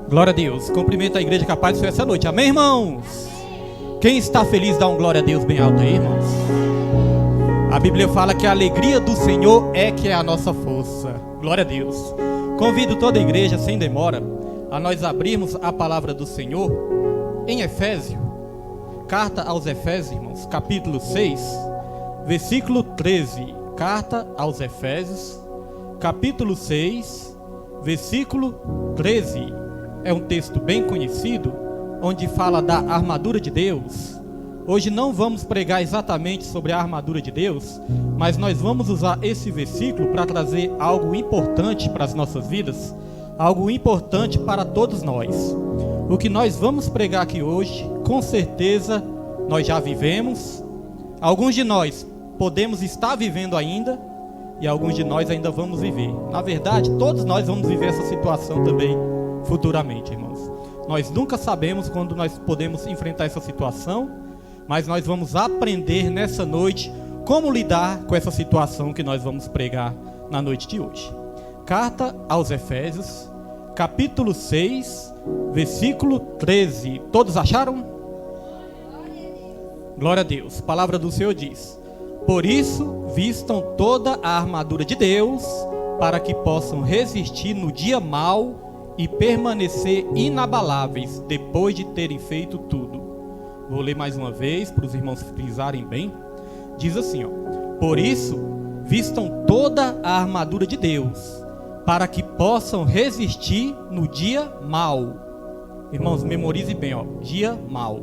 Glória a Deus. Cumprimento a igreja capaz de ser essa noite. Amém, irmãos? Quem está feliz, dá um glória a Deus bem alto aí, irmãos. A Bíblia fala que a alegria do Senhor é que é a nossa força. Glória a Deus. Convido toda a igreja, sem demora, a nós abrirmos a palavra do Senhor em Efésios. Carta aos Efésios, irmãos, capítulo 6, versículo 13. Carta aos Efésios, capítulo 6, versículo 13. É um texto bem conhecido, onde fala da armadura de Deus. Hoje não vamos pregar exatamente sobre a armadura de Deus, mas nós vamos usar esse versículo para trazer algo importante para as nossas vidas, algo importante para todos nós. O que nós vamos pregar aqui hoje, com certeza nós já vivemos, alguns de nós podemos estar vivendo ainda, e alguns de nós ainda vamos viver. Na verdade, todos nós vamos viver essa situação também futuramente, irmãos. Nós nunca sabemos quando nós podemos enfrentar essa situação, mas nós vamos aprender nessa noite como lidar com essa situação que nós vamos pregar na noite de hoje. Carta aos Efésios, capítulo 6, versículo 13. Todos acharam? Glória a Deus. A palavra do Senhor diz: por isso, vistam toda a armadura de Deus, para que possam resistir no dia mau e permanecer inabaláveis depois de terem feito tudo. Vou ler mais uma vez para os irmãos frisarem bem. Diz assim, ó: por isso, vistam toda a armadura de Deus, para que possam resistir no dia mau. Irmãos, memorize bem, ó, dia mau.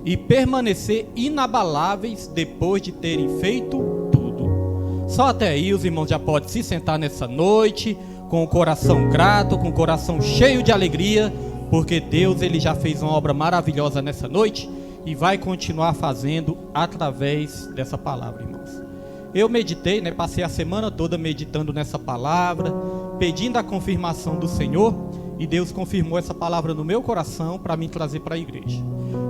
E permanecer inabaláveis depois de terem feito tudo. Só até aí os irmãos já podem se sentar nessa noite com o coração grato, com o coração cheio de alegria, porque Deus ele já fez uma obra maravilhosa nessa noite e vai continuar fazendo através dessa palavra, irmãos. Eu meditei, passei a semana toda meditando nessa palavra, pedindo a confirmação do Senhor, e Deus confirmou essa palavra no meu coração para me trazer para a igreja.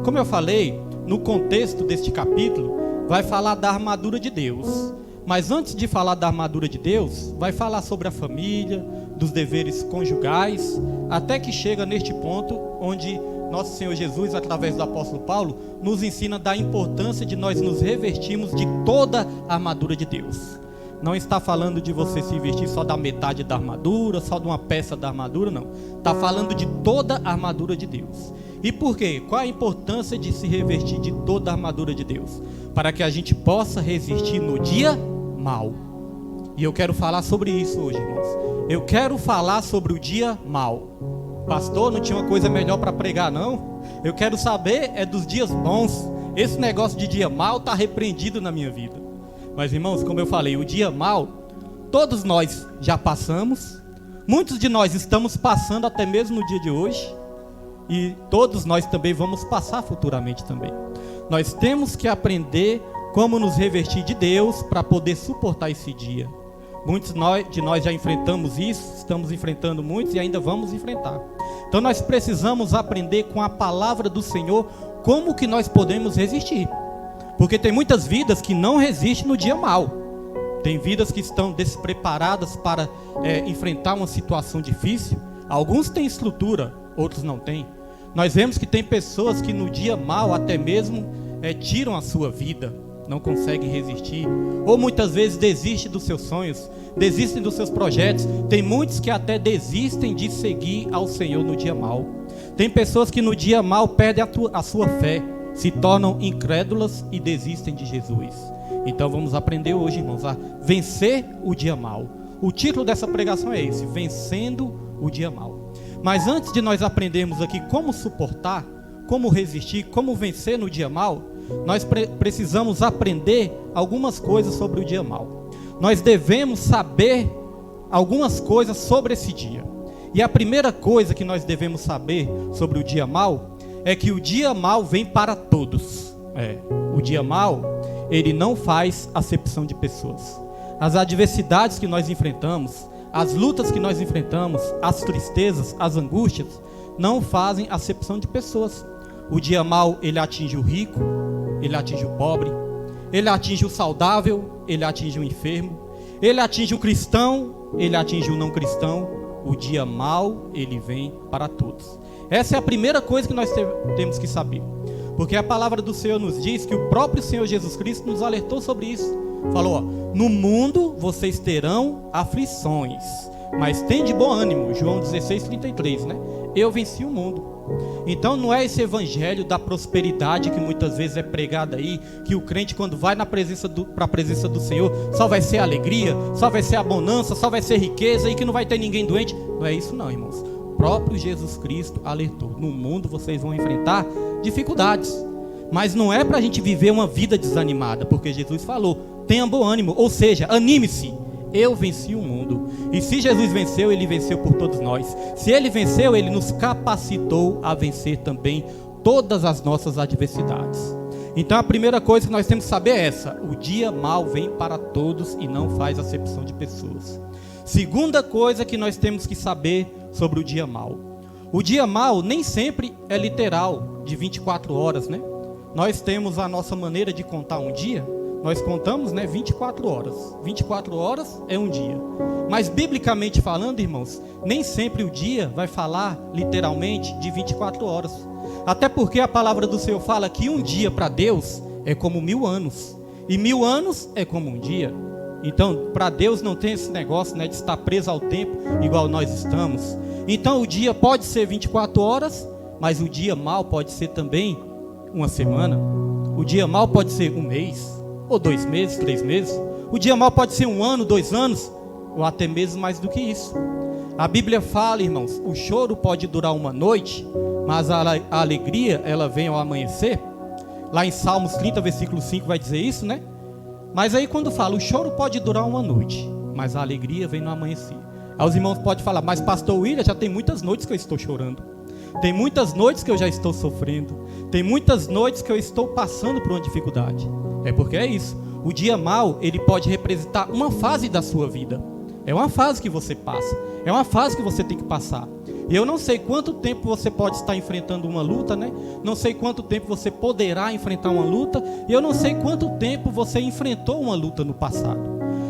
Como eu falei, no contexto deste capítulo, vai falar da armadura de Deus. Mas antes de falar da armadura de Deus, vai falar sobre a família, dos deveres conjugais, até que chega neste ponto onde nosso Senhor Jesus, através do apóstolo Paulo, nos ensina da importância de nós nos revestirmos de toda a armadura de Deus. Não está falando de você se vestir só da metade da armadura, só de uma peça da armadura, não. Está falando de toda a armadura de Deus. E por quê? Qual a importância de se revestir de toda a armadura de Deus? Para que a gente possa resistir no dia mau. E eu quero falar sobre isso hoje, irmãos. Eu quero falar sobre o dia mau. Pastor, não tinha uma coisa melhor para pregar, não? Eu quero saber dos dias bons. Esse negócio de dia mau está repreendido na minha vida. Mas, irmãos, como eu falei, o dia mau, todos nós já passamos. Muitos de nós estamos passando até mesmo no dia de hoje. E todos nós também vamos passar futuramente também. Nós temos que aprender como nos revestir de Deus para poder suportar esse dia. Muitos de nós já enfrentamos isso, estamos enfrentando muitos e ainda vamos enfrentar. Então nós precisamos aprender com a palavra do Senhor como que nós podemos resistir. Porque tem muitas vidas que não resistem no dia mau. Tem vidas que estão despreparadas para enfrentar uma situação difícil. Alguns têm estrutura, outros não têm. Nós vemos que tem pessoas que no dia mau até mesmo tiram a sua vida, não conseguem resistir, ou muitas vezes desistem dos seus sonhos, desistem dos seus projetos. Tem muitos que até desistem de seguir ao Senhor no dia mau. Tem pessoas que no dia mau perdem a sua fé, se tornam incrédulas e desistem de Jesus. Então vamos aprender hoje, irmãos, a vencer o dia mau. O título dessa pregação é esse: vencendo o dia mau. Mas antes de nós aprendermos aqui como suportar, como resistir, como vencer no dia mau, nós precisamos aprender algumas coisas sobre o dia mau. Nós devemos saber algumas coisas sobre esse dia. E a primeira coisa que nós devemos saber sobre o dia mau é que o dia mau vem para todos. O dia mau, ele não faz acepção de pessoas. As adversidades que nós enfrentamos, as lutas que nós enfrentamos, as tristezas, as angústias, não fazem acepção de pessoas. O dia mau, ele atinge o rico, ele atinge o pobre, ele atinge o saudável, ele atinge o enfermo, ele atinge o cristão, ele atinge o não cristão. O dia mau, ele vem para todos. Essa é a primeira coisa que nós temos que saber. Porque a palavra do Senhor nos diz que o próprio Senhor Jesus Cristo nos alertou sobre isso. Falou, ó, no mundo vocês terão aflições, mas tem de bom ânimo, João 16:33, né? Eu venci o mundo. Então não é esse evangelho da prosperidade que muitas vezes é pregado aí, que o crente quando vai para a presença do Senhor, só vai ser alegria, só vai ser abundância, só vai ser riqueza e que não vai ter ninguém doente. Não é isso não, irmãos. O próprio Jesus Cristo alertou, no mundo vocês vão enfrentar dificuldades, mas não é para a gente viver uma vida desanimada, porque Jesus falou, tenha bom ânimo, ou seja, anime-se. Eu venci o mundo. E se Jesus venceu, Ele venceu por todos nós. Se Ele venceu, Ele nos capacitou a vencer também todas as nossas adversidades. Então a primeira coisa que nós temos que saber é essa: o dia mau vem para todos e não faz acepção de pessoas. Segunda coisa que nós temos que saber sobre o dia mau: o dia mau nem sempre é literal, de 24 horas, né? Nós temos a nossa maneira de contar um dia. Nós contamos, né, 24 horas. 24 horas é um dia. Mas biblicamente falando, irmãos, nem sempre o dia vai falar literalmente de 24 horas. Até porque a palavra do Senhor fala que um dia para Deus é como 1000 anos. E 1000 anos é como um dia. Então, para Deus não tem esse negócio, né, de estar preso ao tempo igual nós estamos. Então, o dia pode ser 24 horas, mas o dia mau pode ser também uma semana. O dia mau pode ser um mês, ou 2 meses, 3 meses. O dia mau pode ser 1 ano, 2 anos, ou até mesmo mais do que isso. A Bíblia fala, irmãos, o choro pode durar uma noite, mas a alegria, ela vem ao amanhecer. Lá em Salmos 30, versículo 5 vai dizer isso, né? Mas aí quando fala, o choro pode durar uma noite, mas a alegria vem no amanhecer. Aí os irmãos podem falar, mas pastor William, já tem muitas noites que eu estou chorando. Tem muitas noites que eu já estou sofrendo. Tem muitas noites que eu estou passando por uma dificuldade. É porque é isso. O dia mau, ele pode representar uma fase da sua vida. É uma fase que você passa. É uma fase que você tem que passar. E eu não sei quanto tempo você pode estar enfrentando uma luta, né? Não sei quanto tempo você poderá enfrentar uma luta. E eu não sei quanto tempo você enfrentou uma luta no passado.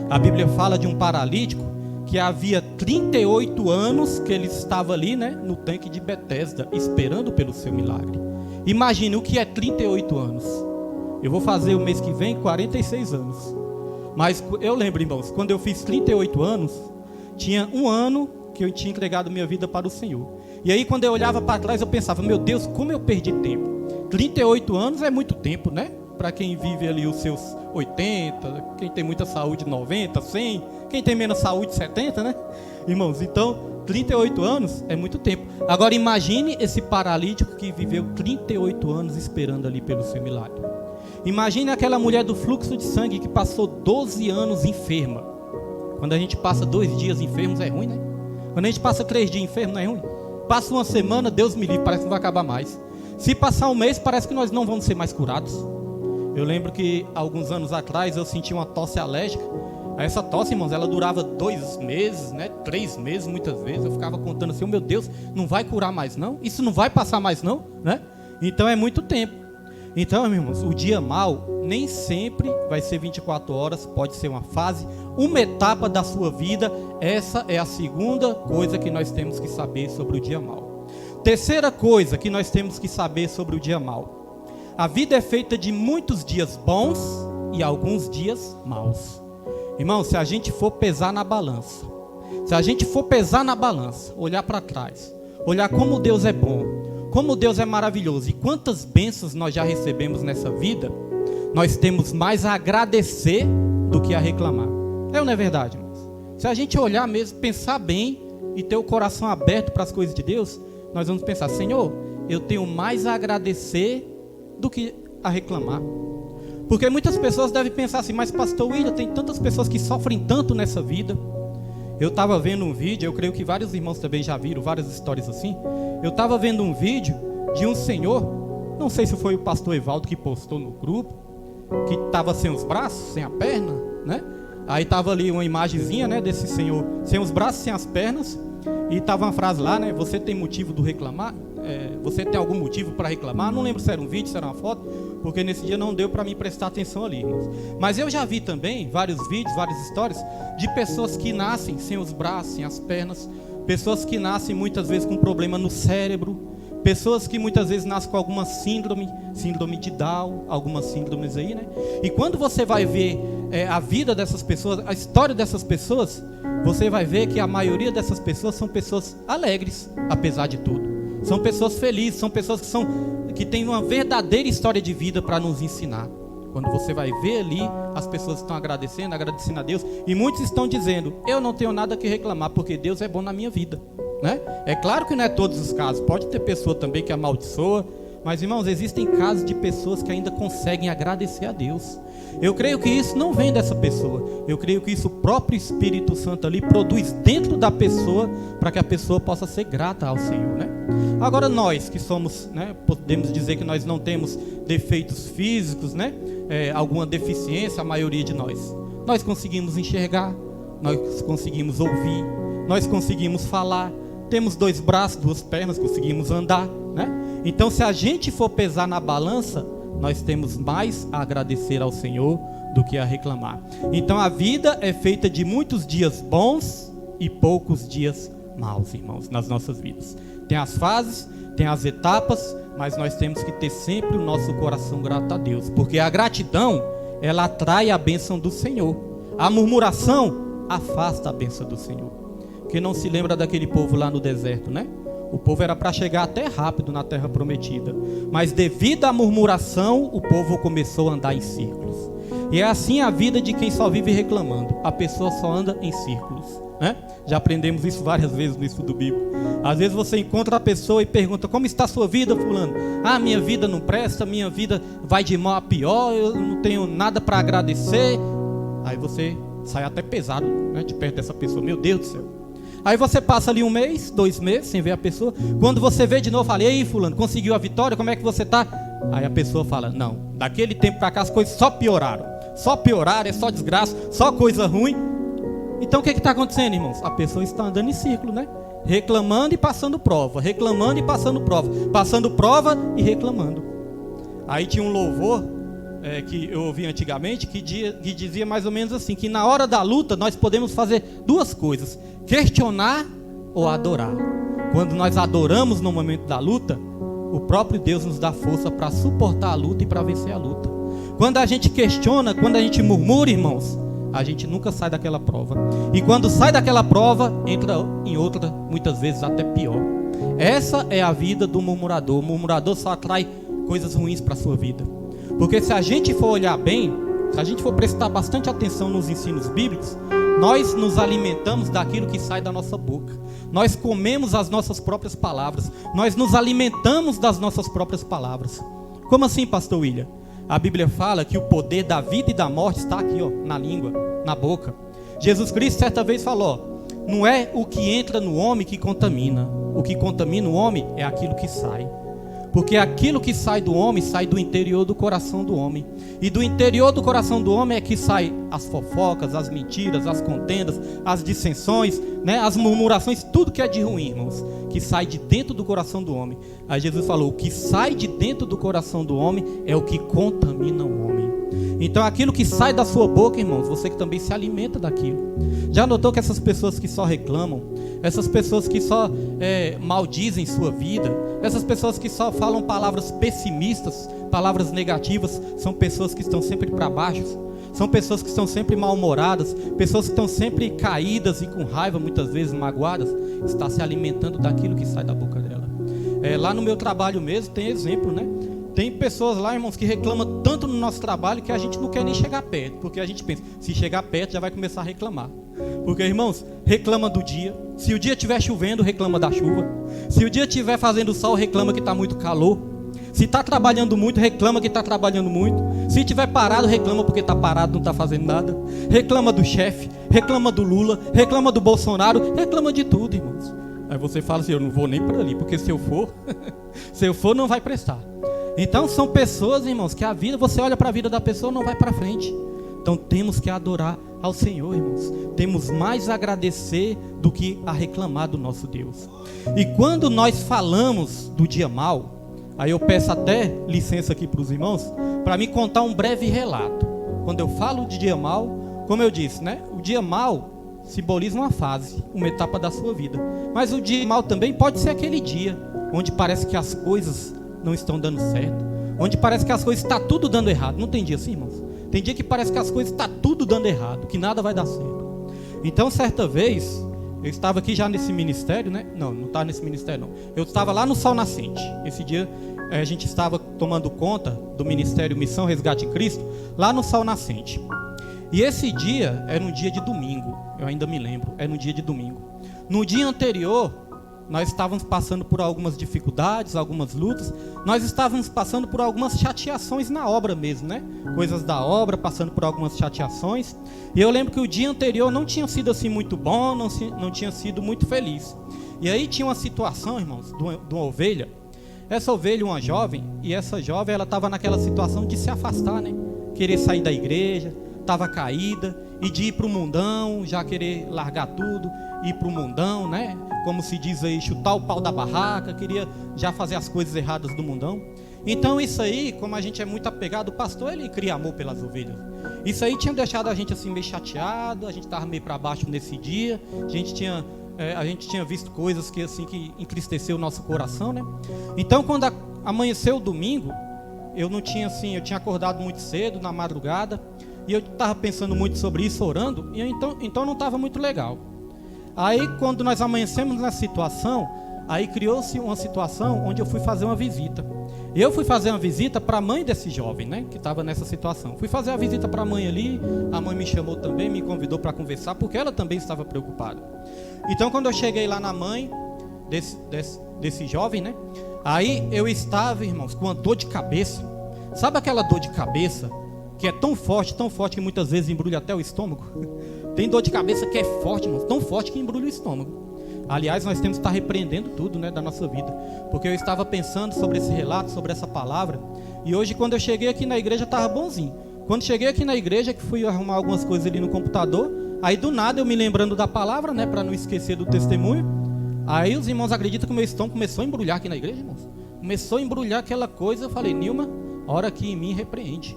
A Bíblia fala de um paralítico que havia 38 anos que ele estava ali, né, no tanque de Betesda, esperando pelo seu milagre. Imagine o que é 38 anos. Eu vou fazer o mês que vem 46 anos. Mas eu lembro, irmãos, quando eu fiz 38 anos, tinha 1 ano que eu tinha entregado minha vida para o Senhor. E aí quando eu olhava para trás, eu pensava, meu Deus, como eu perdi tempo. 38 anos é muito tempo, né? Para quem vive ali os seus 80, quem tem muita saúde, 90, 100, quem tem menos saúde, 70, né? Irmãos, então 38 anos é muito tempo. Agora imagine esse paralítico que viveu 38 anos esperando ali pelo seu milagre. Imagine aquela mulher do fluxo de sangue que passou 12 anos enferma. Quando a gente passa 2 dias enfermos é ruim, né? Quando a gente passa 3 dias enfermo não é ruim? Passa uma semana, Deus me livre, parece que não vai acabar mais. Se passar um mês, parece que nós não vamos ser mais curados. Eu lembro que alguns anos atrás eu senti uma tosse alérgica. Essa tosse, irmãos, ela durava 2 meses, né? 3 meses muitas vezes. Eu ficava contando assim, oh, meu Deus, não vai curar mais não? Isso não vai passar mais não? Né? Então é muito tempo. Então, meus irmãos, o dia mau nem sempre vai ser 24 horas, pode ser uma fase, uma etapa da sua vida. Essa é a segunda coisa que nós temos que saber sobre o dia mau. Terceira coisa que nós temos que saber sobre o dia mau: a vida é feita de muitos dias bons e alguns dias maus. Irmão, se a gente for pesar na balança, olhar para trás, olhar como Deus é bom, como Deus é maravilhoso e quantas bênçãos nós já recebemos nessa vida, nós temos mais a agradecer do que a reclamar. É ou não é verdade, irmãos? Se a gente olhar mesmo, pensar bem e ter o coração aberto para as coisas de Deus, nós vamos pensar, Senhor, eu tenho mais a agradecer do que a reclamar. Porque muitas pessoas devem pensar assim, mas pastor William, tem tantas pessoas que sofrem tanto nessa vida. Eu estava vendo um vídeo, eu creio que vários irmãos também já viram várias histórias assim. Eu estava vendo um vídeo de um senhor, não sei se foi o pastor Evaldo que postou no grupo, que estava sem os braços, sem a perna, né? Aí estava ali uma imagenzinha, né, desse senhor sem os braços, sem as pernas, e estava uma frase lá, né? Você tem motivo do reclamar? Você tem algum motivo para reclamar? Não lembro se era um vídeo, se era uma foto, porque nesse dia não deu para mim prestar atenção ali, irmãos. Mas eu já vi também vários vídeos, várias histórias de pessoas que nascem sem os braços, sem as pernas, pessoas que nascem muitas vezes com problema no cérebro, pessoas que muitas vezes nascem com alguma síndrome de Down, algumas síndromes aí, né? E quando você vai ver a vida dessas pessoas, a história dessas pessoas, você vai ver que a maioria dessas pessoas são pessoas alegres, apesar de tudo. São pessoas felizes, são pessoas que têm uma verdadeira história de vida para nos ensinar. Quando você vai ver ali, as pessoas estão agradecendo a Deus, e muitos estão dizendo: eu não tenho nada que reclamar, porque Deus é bom na minha vida, né? É claro que não é todos os casos, pode ter pessoa também que amaldiçoa, mas irmãos, existem casos de pessoas que ainda conseguem agradecer a Deus. Eu creio que isso não vem dessa pessoa, eu creio que isso o próprio Espírito Santo ali produz dentro da pessoa, para que a pessoa possa ser grata ao Senhor, né? Agora nós que somos, né, podemos dizer que nós não temos defeitos físicos, né? Alguma deficiência, a maioria de nós conseguimos enxergar, nós conseguimos ouvir, nós conseguimos falar, temos 2 braços, 2 pernas, conseguimos andar, né? Então, se a gente for pesar na balança, nós temos mais a agradecer ao Senhor do que a reclamar. Então, a vida é feita de muitos dias bons e poucos dias maus, irmãos, nas nossas vidas. Tem as fases, tem as etapas, mas nós temos que ter sempre o nosso coração grato a Deus, porque a gratidão, ela atrai a bênção do Senhor. A murmuração afasta a bênção do Senhor. Quem não se lembra daquele povo lá no deserto, né? O povo era para chegar até rápido na terra prometida, mas devido à murmuração, o povo começou a andar em círculos. E é assim a vida de quem só vive reclamando. A pessoa só anda em círculos, né? Já aprendemos isso várias vezes no estudo bíblico. Às vezes você encontra a pessoa e pergunta: como está a sua vida, fulano? Ah, minha vida não presta, minha vida vai de mal a pior, eu não tenho nada para agradecer. Aí você sai até pesado, né, de perto dessa pessoa. Meu Deus do céu. Aí você passa ali 1 mês, 2 meses sem ver a pessoa. Quando você vê de novo, fala: e aí, fulano, conseguiu a vitória? Como é que você está? Aí a pessoa fala: não, daquele tempo para cá as coisas só pioraram. Só pioraram, é só desgraça, só coisa ruim. Então o que está acontecendo, irmãos? A pessoa está andando em círculo, né? Reclamando e passando prova, reclamando e passando prova, passando prova e reclamando. Aí tinha um louvor que eu ouvi antigamente, que dizia mais ou menos assim, que na hora da luta nós podemos fazer 2 coisas: questionar ou adorar. Quando nós adoramos no momento da luta, o próprio Deus nos dá força para suportar a luta e para vencer a luta. Quando a gente questiona, quando a gente murmura, irmãos, a gente nunca sai daquela prova. E quando sai daquela prova, entra em outra, muitas vezes até pior. Essa é a vida do murmurador. O murmurador só atrai coisas ruins para a sua vida. Porque se a gente for olhar bem, se a gente for prestar bastante atenção nos ensinos bíblicos, nós nos alimentamos daquilo que sai da nossa boca. Nós comemos as nossas próprias palavras. Nós nos alimentamos das nossas próprias palavras. Como assim, pastor William? A Bíblia fala que o poder da vida e da morte está aqui, ó, na língua, na boca. Jesus Cristo certa vez falou: não é o que entra no homem que contamina. O que contamina o homem é aquilo que sai. Porque aquilo que sai do homem, sai do interior do coração do homem. E do interior do coração do homem é que sai as fofocas, as mentiras, as contendas, as dissensões, né, as murmurações, tudo que é de ruim, irmãos, que sai de dentro do coração do homem. Aí Jesus falou: o que sai de dentro do coração do homem é o que contamina o homem. Então aquilo que sai da sua boca, irmãos, você que também se alimenta daquilo. Já notou que essas pessoas que só reclamam, essas pessoas que só maldizem sua vida, essas pessoas que só falam palavras pessimistas, palavras negativas, são pessoas que estão sempre para baixo, são pessoas que estão sempre mal-humoradas, pessoas que estão sempre caídas e com raiva, muitas vezes magoadas, está se alimentando daquilo que sai da boca dela. Lá no meu trabalho mesmo tem exemplo, né? Tem pessoas lá, irmãos, que reclamam tanto no nosso trabalho que a gente não quer nem chegar perto, porque a gente pensa, se chegar perto já vai começar a reclamar. Porque, irmãos, reclama do dia. Se o dia estiver chovendo, reclama da chuva. Se o dia estiver fazendo sol, reclama que está muito calor. Se está trabalhando muito, reclama que está trabalhando muito. Se estiver parado, reclama porque está parado, não está fazendo nada. Reclama do chefe, reclama do Lula, reclama do Bolsonaro, reclama de tudo, irmãos. Aí você fala assim: eu não vou nem para ali, porque se eu for não vai prestar. Então são pessoas, irmãos, que a vida, você olha para a vida da pessoa, não vai para frente. Então temos que adorar ao Senhor, irmãos. Temos mais a agradecer do que a reclamar do nosso Deus. E quando nós falamos do dia mau, aí eu peço até licença aqui para os irmãos, para me contar um breve relato. Quando eu falo de dia mau, como eu disse, né? O dia mau simboliza uma fase, uma etapa da sua vida. Mas o dia mal também pode ser aquele dia onde parece que as coisas não estão dando certo, onde parece que as coisas estão tudo dando errado. Não tem dia assim, irmãos? Tem dia que parece que as coisas estão tudo dando errado, que nada vai dar certo. Então, certa vez, eu estava aqui já nesse ministério, né? Não estava nesse ministério, não. Eu estava lá no Sol Nascente. Esse dia a gente estava tomando conta do Ministério Missão Resgate em Cristo, lá no Sol Nascente. E esse dia era um dia de domingo, eu ainda me lembro, era um dia de domingo. No dia anterior, nós estávamos passando por algumas dificuldades, algumas lutas, nós estávamos passando por algumas chateações na obra mesmo, né? Coisas da obra, passando por algumas chateações. E eu lembro que o dia anterior não tinha sido assim muito bom, não tinha sido muito feliz. E aí tinha uma situação, irmãos, de uma ovelha. Essa ovelha, uma jovem, e essa jovem, ela estava naquela situação de se afastar, né? Querer sair da igreja, estava caída, e de ir para o mundão, já querer largar tudo, ir para o mundão, né? Como se diz aí, chutar o pau da barraca, queria já fazer as coisas erradas do mundão. Então isso aí, como a gente é muito apegado, o pastor, ele cria amor pelas ovelhas. Isso aí tinha deixado a gente assim meio chateado, a gente estava meio para baixo nesse dia, a gente tinha visto coisas que assim que entristeceu o nosso coração, né? Então quando amanheceu o domingo, eu tinha acordado muito cedo, na madrugada, e eu estava pensando muito sobre isso, orando, e então não estava muito legal. Aí quando nós amanhecemos nessa situação, aí criou-se uma situação onde eu fui fazer uma visita. Eu fui fazer uma visita para a mãe desse jovem, né, que estava nessa situação. Fui fazer a visita para a mãe ali, a mãe me chamou também, me convidou para conversar, porque ela também estava preocupada. Então quando eu cheguei lá na mãe desse jovem, né, aí eu estava, irmãos, com uma dor de cabeça. Sabe aquela dor de cabeça que é tão forte que muitas vezes embrulha até o estômago? Tem dor de cabeça que é forte, irmãos, tão forte que embrulha o estômago. Aliás, nós temos que estar repreendendo tudo, né, da nossa vida. Porque eu estava pensando sobre esse relato, sobre essa palavra. E hoje, quando eu cheguei aqui na igreja, estava bonzinho. Quando cheguei aqui na igreja, que fui arrumar algumas coisas ali no computador, aí do nada eu me lembrando da palavra, né, para não esquecer do testemunho. Aí os irmãos acreditam que o meu estômago começou a embrulhar aqui na igreja, irmãos. Começou a embrulhar aquela coisa. Eu falei, Nilma, ora aqui em mim repreende,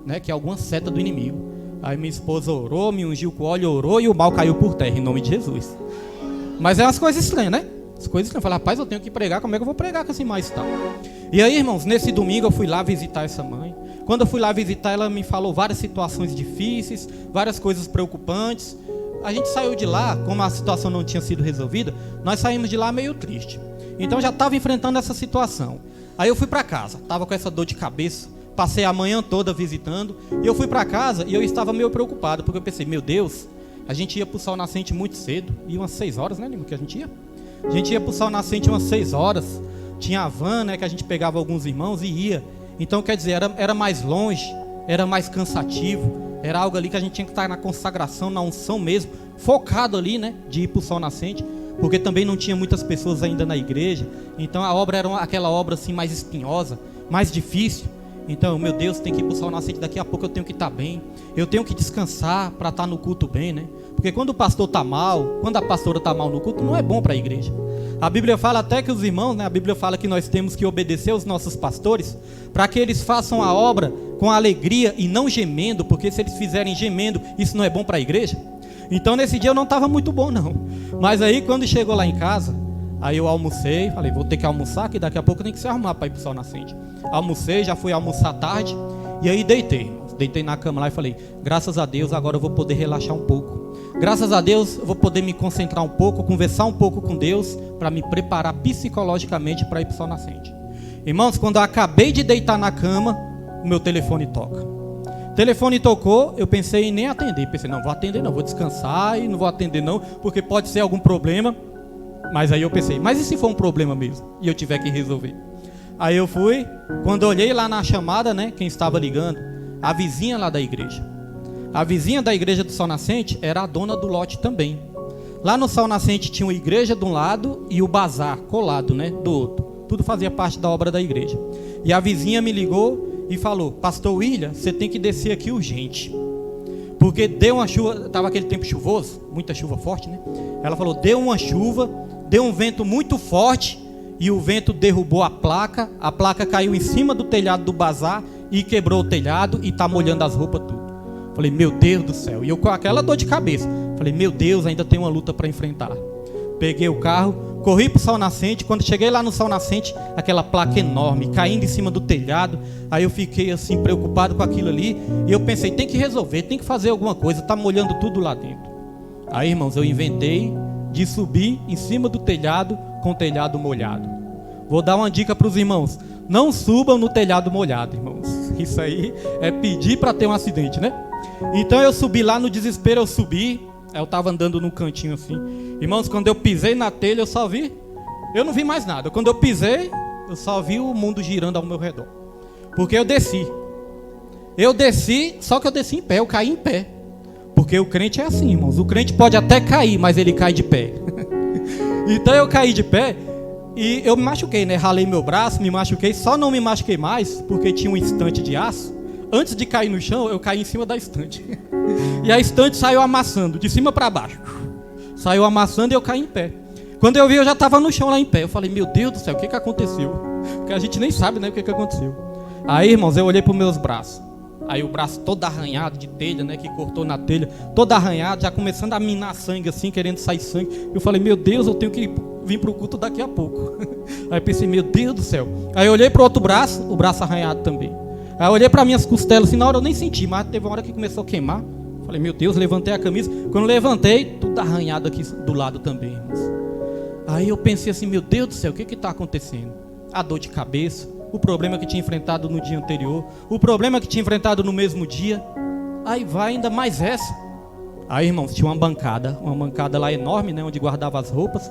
né, que é alguma seta do inimigo. Aí minha esposa orou, me ungiu com óleo, orou e o mal caiu por terra, em nome de Jesus. Mas é umas coisas estranhas, né? As coisas estranhas. Eu falei, rapaz, eu tenho que pregar, como é que eu vou pregar com assim mais tal? E aí, irmãos, nesse domingo eu fui lá visitar essa mãe. Quando eu fui lá visitar, ela me falou várias situações difíceis, várias coisas preocupantes. A gente saiu de lá, como a situação não tinha sido resolvida, nós saímos de lá meio triste. Então já estava enfrentando essa situação. Aí eu fui para casa, estava com essa dor de cabeça, passei a manhã toda visitando, e eu fui para casa e eu estava meio preocupado, porque eu pensei, meu Deus, a gente ia para o Sol Nascente muito cedo, e umas 6 horas, né, Nimo, que a gente ia? A gente ia para o Sol Nascente umas 6 horas, tinha a van, né, que a gente pegava alguns irmãos e ia. Então, quer dizer, era mais longe, era mais cansativo, era algo ali que a gente tinha que estar na consagração, na unção mesmo, focado ali, né, de ir para o Sol Nascente, porque também não tinha muitas pessoas ainda na igreja, então a obra era aquela obra assim mais espinhosa, mais difícil. Então, meu Deus, tem que ir para o Sol Nascente, daqui a pouco eu tenho que estar bem, eu tenho que descansar para estar no culto bem, né? Porque quando o pastor está mal, quando a pastora está mal no culto, não é bom para a igreja. A Bíblia fala até que os irmãos, né? A Bíblia fala que nós temos que obedecer aos nossos pastores, para que eles façam a obra com alegria e não gemendo, porque se eles fizerem gemendo, isso não é bom para a igreja. Então, nesse dia eu não estava muito bom, não. Mas aí, quando chegou lá em casa, aí eu almocei, falei, vou ter que almoçar, que daqui a pouco eu tenho que se arrumar para ir para o Sol Nascente. Almocei, já fui almoçar tarde, e aí deitei na cama lá e falei, graças a Deus, agora eu vou poder relaxar um pouco. Graças a Deus, eu vou poder me concentrar um pouco, conversar um pouco com Deus, para me preparar psicologicamente para ir para o Sol Nascente. Irmãos, quando eu acabei de deitar na cama, o meu telefone toca. O telefone tocou, eu pensei em nem atender. Pensei, não, vou atender não, vou descansar e não vou atender não, porque pode ser algum problema. Mas aí eu pensei, mas e se for um problema mesmo? E eu tiver que resolver? Aí eu fui, quando eu olhei lá na chamada, né, quem estava ligando, a vizinha lá da igreja. A vizinha da igreja do Sol Nascente era a dona do lote também. Lá no Sol Nascente tinha uma igreja de um lado e o bazar colado, né, do outro. Tudo fazia parte da obra da igreja. E a vizinha me ligou e falou, pastor William, você tem que descer aqui urgente. Porque deu uma chuva, estava aquele tempo chuvoso, muita chuva forte, né? Ela falou, deu uma chuva, deu um vento muito forte, e o vento derrubou a placa caiu em cima do telhado do bazar e quebrou o telhado e está molhando as roupas tudo. Falei, meu Deus do céu, e eu com aquela dor de cabeça. Falei, meu Deus, ainda tem uma luta para enfrentar. Peguei o carro, corri para o sol nascente. Quando cheguei lá no sol nascente, aquela placa enorme, caindo em cima do telhado. Aí eu fiquei assim, preocupado com aquilo ali. E eu pensei, tem que resolver, tem que fazer alguma coisa. Está molhando tudo lá dentro. Aí, irmãos, eu inventei de subir em cima do telhado com o telhado molhado. Vou dar uma dica para os irmãos. Não subam no telhado molhado, irmãos. Isso aí é pedir para ter um acidente, né? Então eu subi lá no desespero, eu subi. Eu estava andando num cantinho assim. Irmãos, quando eu pisei na telha, eu não vi mais nada. Quando eu pisei, eu só vi o mundo girando ao meu redor. Porque eu desci, só que eu desci em pé, eu caí em pé. Porque o crente é assim, irmãos. O crente pode até cair, mas ele cai de pé. Então eu caí de pé e eu me machuquei, né? Ralei meu braço, me machuquei. Só não me machuquei mais porque tinha um estante de aço. Antes de cair no chão, eu caí em cima da estante. E a estante saiu amassando, de cima para baixo. Saiu amassando e eu caí em pé. Quando eu vi, eu já estava no chão lá em pé. Eu falei, meu Deus do céu, o que aconteceu? Porque a gente nem sabe, né, o que aconteceu. Aí, irmãos, eu olhei para os meus braços. Aí o braço todo arranhado de telha, né, que cortou na telha. Todo arranhado, já começando a minar sangue assim, querendo sair sangue. Eu falei, meu Deus, eu tenho que vir para o culto daqui a pouco. Aí eu pensei, meu Deus do céu. Aí eu olhei para o outro braço, o braço arranhado também. Aí eu olhei para minhas costelas, assim, na hora eu nem senti, mas teve uma hora que começou a queimar. Falei, meu Deus, levantei a camisa. Quando levantei, tudo arranhado aqui do lado também, irmãos. Aí eu pensei assim, meu Deus do céu, o que está acontecendo? A dor de cabeça, o problema que tinha enfrentado no dia anterior, o problema que tinha enfrentado no mesmo dia. Aí vai ainda mais essa. Aí, irmãos, tinha uma bancada lá enorme, né, onde guardava as roupas.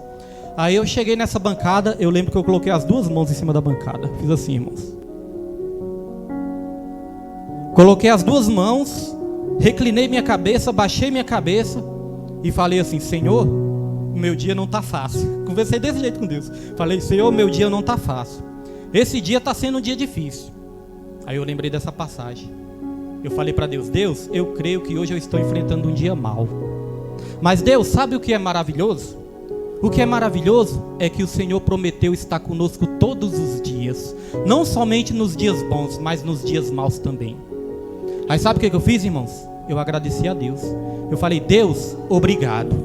Aí eu cheguei nessa bancada, eu lembro que eu coloquei as duas mãos em cima da bancada. Fiz assim, irmãos. Coloquei as duas mãos, reclinei minha cabeça, baixei minha cabeça e falei assim, Senhor, o meu dia não está fácil. Conversei desse jeito com Deus. Falei, Senhor, meu dia não está fácil. Esse dia está sendo um dia difícil. Aí eu lembrei dessa passagem. Eu falei para Deus, Deus, eu creio que hoje eu estou enfrentando um dia mau. Mas Deus, sabe o que é maravilhoso? O que é maravilhoso é que o Senhor prometeu estar conosco todos os dias. Não somente nos dias bons, mas nos dias maus também. Aí sabe o que eu fiz, irmãos? Eu agradeci a Deus. Eu falei, Deus, obrigado.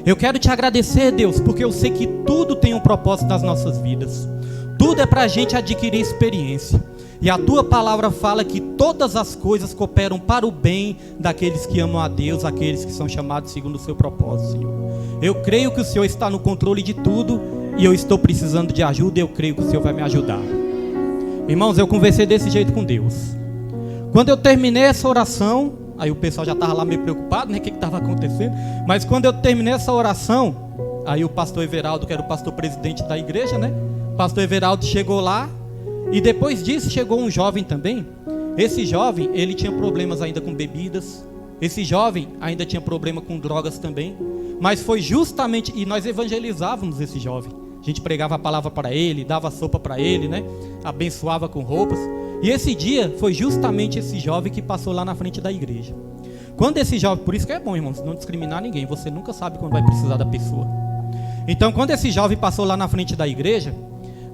Eu quero te agradecer, Deus, porque eu sei que tudo tem um propósito nas nossas vidas. Tudo é para a gente adquirir experiência. E a tua palavra fala que todas as coisas cooperam para o bem daqueles que amam a Deus, aqueles que são chamados segundo o seu propósito, Senhor. Eu creio que o Senhor está no controle de tudo e eu estou precisando de ajuda e eu creio que o Senhor vai me ajudar. Irmãos, eu conversei desse jeito com Deus. Quando eu terminei essa oração, aí o pessoal já estava lá meio preocupado, né? O que estava acontecendo? Mas quando eu terminei essa oração, aí o pastor Everaldo, que era o pastor presidente da igreja, né? O pastor Everaldo chegou lá e depois disso chegou um jovem também. Esse jovem, ele tinha problemas ainda com bebidas. Esse jovem ainda tinha problema com drogas também. Mas foi justamente, e nós evangelizávamos esse jovem. A gente pregava a palavra para ele, dava sopa para ele, né? Abençoava com roupas. E esse dia foi justamente esse jovem que passou lá na frente da igreja. Quando esse jovem, por isso que é bom, irmãos, não discriminar ninguém. Você nunca sabe quando vai precisar da pessoa. Então, quando esse jovem passou lá na frente da igreja,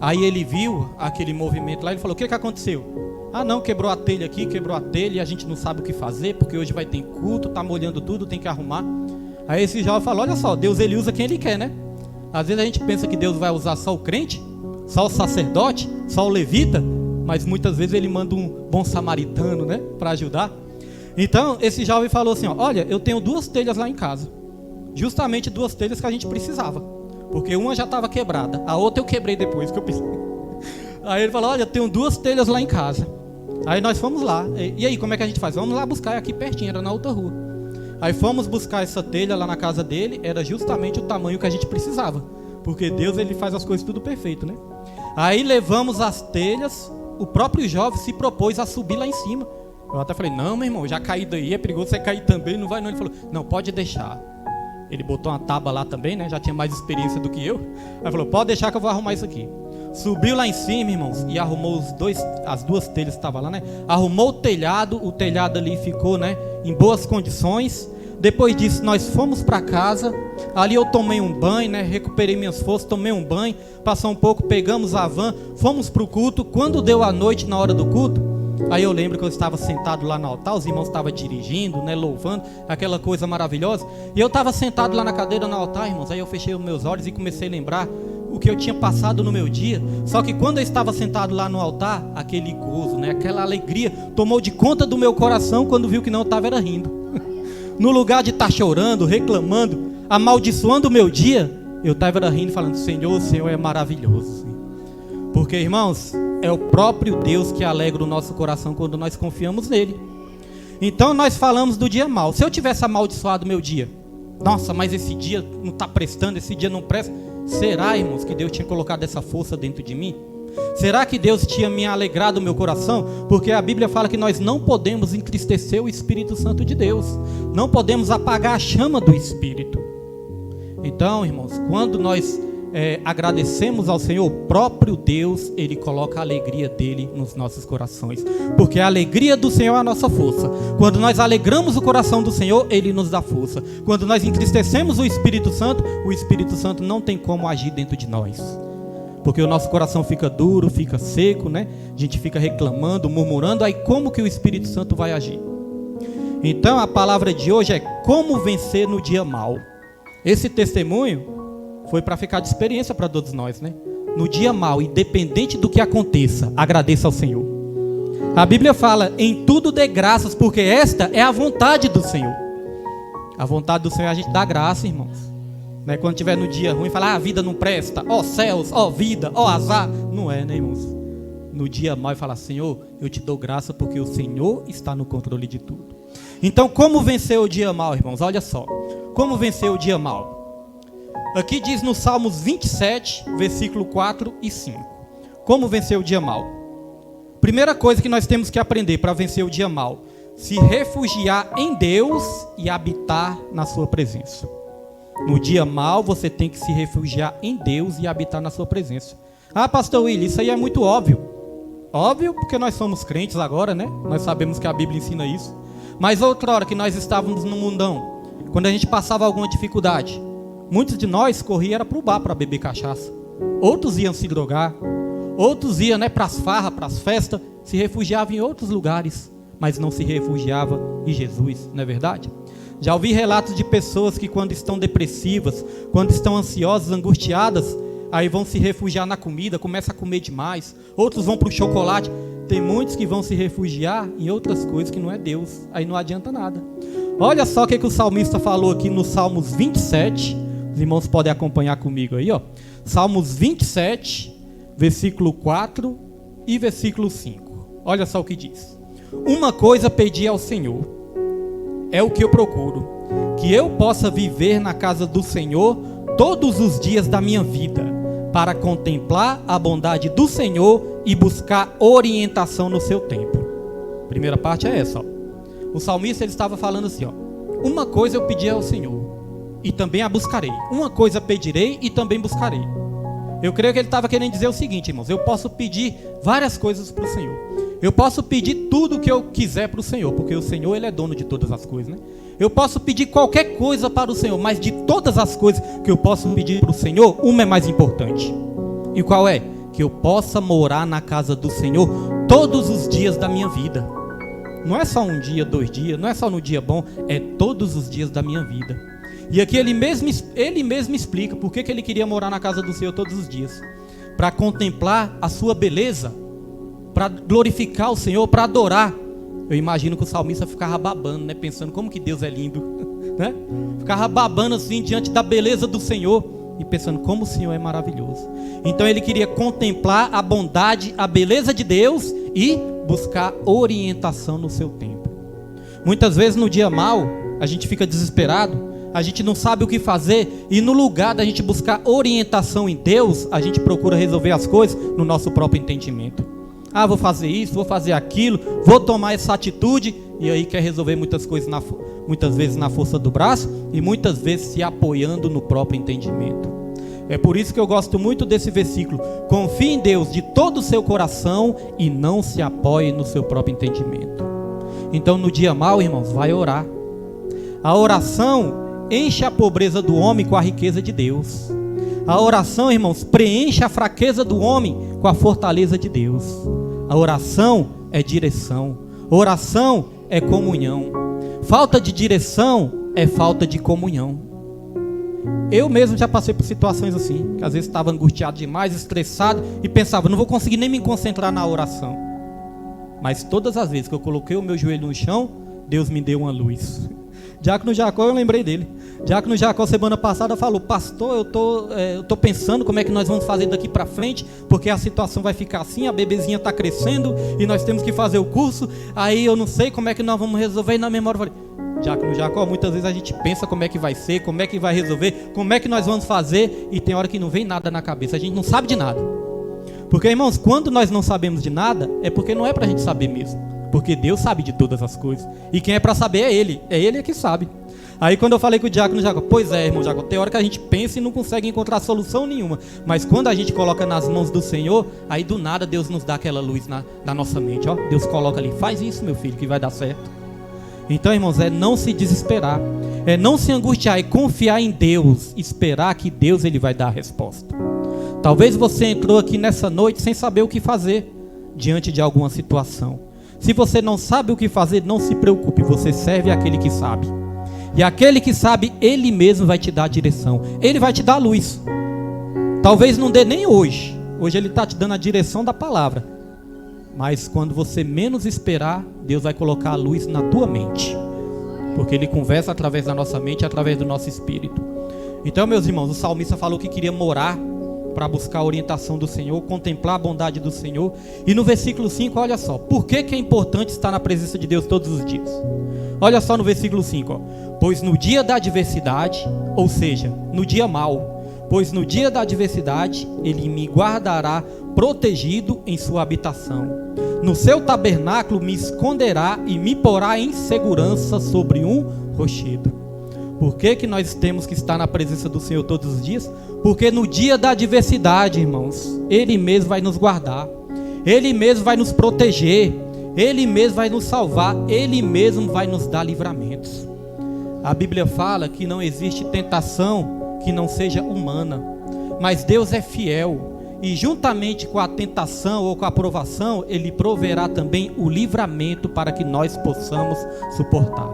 aí ele viu aquele movimento lá, ele falou, o que aconteceu? Ah não, quebrou a telha aqui, quebrou a telha e a gente não sabe o que fazer, porque hoje vai ter culto, tá molhando tudo, tem que arrumar. Aí esse jovem falou, olha só, Deus ele usa quem ele quer, né? Às vezes a gente pensa que Deus vai usar só o crente, só o sacerdote, só o levita, mas muitas vezes ele manda um bom samaritano, né, para ajudar. Então esse jovem falou assim, ó, olha, eu tenho duas telhas lá em casa, justamente duas telhas que a gente precisava, porque uma já estava quebrada, a outra eu quebrei depois que eu pensei. Aí ele falou, olha, eu tenho duas telhas lá em casa. Aí nós fomos lá, e aí como é que a gente faz? Vamos lá buscar, aqui pertinho, era na outra rua. Aí fomos buscar essa telha lá na casa dele, era justamente o tamanho que a gente precisava, porque Deus ele faz as coisas tudo perfeito, né? Aí levamos as telhas, o próprio jovem se propôs a subir lá em cima. Eu até falei, não meu irmão, já caí daí, é perigoso você cair também, não vai não. Ele falou, não, pode deixar. Ele botou uma tábua lá também, né? Já tinha mais experiência do que eu. Aí falou, pode deixar que eu vou arrumar isso aqui. Subiu lá em cima, irmãos, e arrumou as duas telhas que estavam lá, né? Arrumou o telhado ali ficou, né, em boas condições. Depois disso, nós fomos para casa. Ali eu tomei um banho, né? Recuperei minhas forças, tomei um banho. Passou um pouco, pegamos a van, fomos para o culto. Quando deu a noite, na hora do culto, Aí eu lembro que eu estava sentado lá no altar, os irmãos estavam dirigindo, né, louvando, aquela coisa maravilhosa. E eu estava sentado lá na cadeira no altar, irmãos. Aí eu fechei os meus olhos e comecei a lembrar o que eu tinha passado no meu dia. Só que quando eu estava sentado lá no altar, aquele gozo, né, aquela alegria tomou de conta do meu coração. Quando viu que não, eu estava era rindo. No lugar de estar chorando, reclamando, amaldiçoando o meu dia, eu estava era rindo, falando: Senhor, o Senhor é maravilhoso. Porque, irmãos, é o próprio Deus que alegra o nosso coração quando nós confiamos nele. Então nós falamos do dia mau. Se eu tivesse amaldiçoado o meu dia, nossa, mas esse dia não está prestando, esse dia não presta. Será, irmãos, que Deus tinha colocado essa força dentro de mim? Será que Deus tinha me alegrado o meu coração? Porque a Bíblia fala que nós não podemos entristecer o Espírito Santo de Deus. Não podemos apagar a chama do Espírito. Então, irmãos, quando nós agradecemos ao Senhor, o próprio Deus, Ele coloca a alegria dEle nos nossos corações. Porque a alegria do Senhor é a nossa força. Quando nós alegramos o coração do Senhor, Ele nos dá força. Quando nós entristecemos o Espírito Santo não tem como agir dentro de nós. Porque o nosso coração fica duro, fica seco, né? A gente fica reclamando, murmurando. Aí como que o Espírito Santo vai agir? Então a palavra de hoje é como vencer no dia mau. Esse testemunho foi para ficar de experiência para todos nós, né? No dia mau, independente do que aconteça, agradeça ao Senhor. A Bíblia fala: em tudo dê graças, porque esta é a vontade do Senhor. A vontade do Senhor é a gente dar graça, irmãos. Né? Quando estiver no dia ruim, falar: a vida não presta, ó céus, ó vida, ó azar. Não é, né, irmãos? No dia mau, falar: Senhor, eu te dou graça porque o Senhor está no controle de tudo. Então, como vencer o dia mau, irmãos? Olha só, como vencer o dia mau? Aqui diz no Salmos 27, versículo 4 e 5. Como vencer o dia mau? Primeira coisa que nós temos que aprender para vencer o dia mau: se refugiar em Deus e habitar na sua presença. No dia mau, você tem que se refugiar em Deus e habitar na sua presença. Ah, pastor Willi, isso aí é muito óbvio. Óbvio porque nós somos crentes agora, né? Nós sabemos que a Bíblia ensina isso. Mas outra hora que nós estávamos no mundão, quando a gente passava alguma dificuldade, muitos de nós corriam para o bar para beber cachaça. Outros iam se drogar. Outros iam, né, para as farras, para as festas, se refugiavam em outros lugares, mas não se refugiavam em Jesus, não é verdade? Já ouvi relatos de pessoas que quando estão depressivas, quando estão ansiosas, angustiadas, aí vão se refugiar na comida, começam a comer demais. Outros vão para o chocolate. Tem muitos que vão se refugiar em outras coisas que não é Deus. Aí não adianta nada. Olha só o que o salmista falou aqui no Salmos 27. Os irmãos podem acompanhar comigo aí, ó. Salmos 27, versículo 4 e versículo 5. Olha só o que diz: uma coisa pedi ao Senhor, é o que eu procuro, que eu possa viver na casa do Senhor todos os dias da minha vida, para contemplar a bondade do Senhor e buscar orientação no seu templo. Primeira parte é essa, ó. O salmista, ele estava falando assim, ó: uma coisa eu pedi ao Senhor, e também a buscarei. Uma coisa pedirei e também buscarei. Eu creio que ele estava querendo dizer o seguinte, irmãos: eu posso pedir várias coisas para o Senhor. Eu posso pedir tudo o que eu quiser para o Senhor, porque o Senhor, Ele é dono de todas as coisas, né? Eu posso pedir qualquer coisa para o Senhor, mas de todas as coisas que eu posso pedir para o Senhor, uma é mais importante. E qual é? Que eu possa morar na casa do Senhor todos os dias da minha vida. Não é só um dia, 2 dias, não é só no dia bom, é todos os dias da minha vida. E aqui ele mesmo explica por que ele queria morar na casa do Senhor todos os dias. Para contemplar a sua beleza, para glorificar o Senhor, para adorar. Eu imagino que o salmista ficava babando, né? Pensando como que Deus é lindo, né? Ficava babando assim diante da beleza do Senhor e pensando como o Senhor é maravilhoso. Então ele queria contemplar a bondade, a beleza de Deus e buscar orientação no seu tempo. Muitas vezes no dia mau a gente fica desesperado, a gente não sabe o que fazer, e no lugar da gente buscar orientação em Deus, a gente procura resolver as coisas no nosso próprio entendimento. Ah, vou fazer isso, vou fazer aquilo, vou tomar essa atitude, e aí quer resolver muitas coisas, muitas vezes na força do braço, e muitas vezes se apoiando no próprio entendimento. É por isso que eu gosto muito desse versículo: confie em Deus de todo o seu coração e não se apoie no seu próprio entendimento. Então no dia mau, irmãos, vai orar. A oração enche a pobreza do homem com a riqueza de Deus. A oração, irmãos, preenche a fraqueza do homem com a fortaleza de Deus. A oração é direção. Oração é comunhão. Falta de direção é falta de comunhão. Eu mesmo já passei por situações assim, que às vezes estava angustiado demais, estressado, e pensava, não vou conseguir nem me concentrar na oração. Mas todas as vezes que eu coloquei o meu joelho no chão, Deus me deu uma luz. Diácono Jacó, eu lembrei dele. Diácono Jacó, semana passada, falou: pastor, eu tô pensando como é que nós vamos fazer daqui para frente, porque a situação vai ficar assim, a bebezinha está crescendo, e nós temos que fazer o curso, aí eu não sei como é que nós vamos resolver, e na memória eu falei: Diácono Jacó, muitas vezes a gente pensa como é que vai ser, como é que vai resolver, como é que nós vamos fazer, e tem hora que não vem nada na cabeça, a gente não sabe de nada. Porque, irmãos, quando nós não sabemos de nada, é porque não é para a gente saber mesmo. Porque Deus sabe de todas as coisas. E quem é para saber é Ele que sabe. Aí quando eu falei com o Diácono Jacó, pois é, irmão Jacó, tem hora que a gente pensa e não consegue encontrar solução nenhuma. Mas quando a gente coloca nas mãos do Senhor, aí do nada Deus nos dá aquela luz na nossa mente. Ó, Deus coloca ali, faz isso, meu filho, que vai dar certo. Então, irmãos, é não se desesperar, é não se angustiar, é confiar em Deus, esperar que Deus Ele vai dar a resposta. Talvez você entrou aqui nessa noite sem saber o que fazer diante de alguma situação. Se você não sabe o que fazer, não se preocupe, você serve àquele que sabe. E aquele que sabe, Ele mesmo vai te dar a direção. Ele vai te dar a luz. Talvez não dê nem hoje. Hoje Ele está te dando a direção da palavra. Mas quando você menos esperar, Deus vai colocar a luz na tua mente. Porque Ele conversa através da nossa mente, através do nosso espírito. Então, meus irmãos, o salmista falou que queria morar para buscar a orientação do Senhor, contemplar a bondade do Senhor. E no versículo 5, olha só, por que é importante estar na presença de Deus todos os dias? Olha só no versículo 5, ó. Pois no dia da adversidade, ou seja, no dia mau, pois no dia da adversidade Ele me guardará protegido em sua habitação. No seu tabernáculo me esconderá e me porá em segurança sobre um rochedo. Por que nós temos que estar na presença do Senhor todos os dias? Porque no dia da adversidade, irmãos, Ele mesmo vai nos guardar, Ele mesmo vai nos proteger, Ele mesmo vai nos salvar, Ele mesmo vai nos dar livramentos. A Bíblia fala que não existe tentação que não seja humana, mas Deus é fiel, e juntamente com a tentação ou com a provação, Ele proverá também o livramento para que nós possamos suportar.